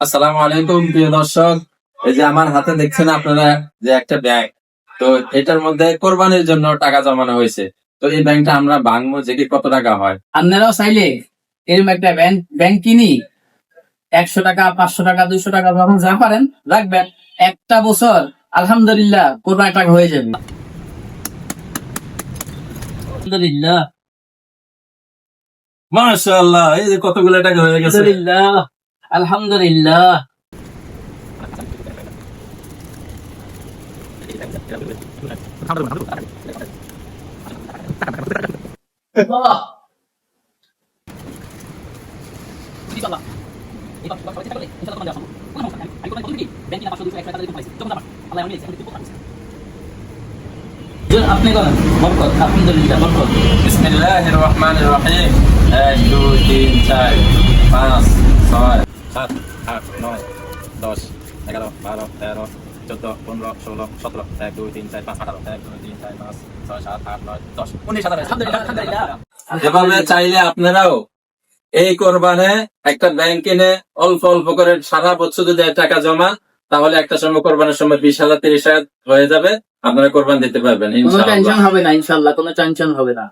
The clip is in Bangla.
আসসালামু আলাইকুম প্রিয় দর্শক। এই যে আমার হাতে দেখছেন আপনারা যে একটা ব্যাংক, তো এটার মধ্যে কোরবানির জন্য টাকা জমানো হয়েছে। তো এই ব্যাংকটা আমরা ভাঙবো, যে কি কত টাকা হয়। আপনারাও চাইলে এরকম একটা ব্যাংক কিনি 100 টাকা 500 টাকা 200 টাকা যখন যা পারেন রাখবেন, একটা বছর আলহামদুলিল্লাহ কোরবানি টাকা হয়ে যাবে। আলহামদুলিল্লাহ মাশাআল্লাহ, এই যে কতগুলো টাকা হয়ে গেছে। আলহামদুলিল্লাহ আলহামদুলিল্লাহ। বাহ! আপনি করেন বরকত, আলহামদুলিল্লাহ বরকত। বিসমিল্লাহির রহমানির রহিম। 1 2 3 4 5 6 7 8 9 10 11 12 13 14 15 16 17 1 2 3 4 5 18 1 2 3 4 5 6 7 8 9 10 19 আলহামদুলিল্লাহ আলহামদুলিল্লাহ। এভাবে চাইলে আপনারাও এই কোরবানে একটা ব্যাংক কিনে অল্প অল্প করে সারা বছর যদি টাকা জমা, তাহলে একটা সময় কোরবানের সময় 20,000 30,000 হয়ে যাবে। আপনারা কোরবান দিতে পারবেন কোনো ইনশাআল্লাহ। টেনশন হবে না, ইনশাআল্লাহ কোনো টেনশন হবে না।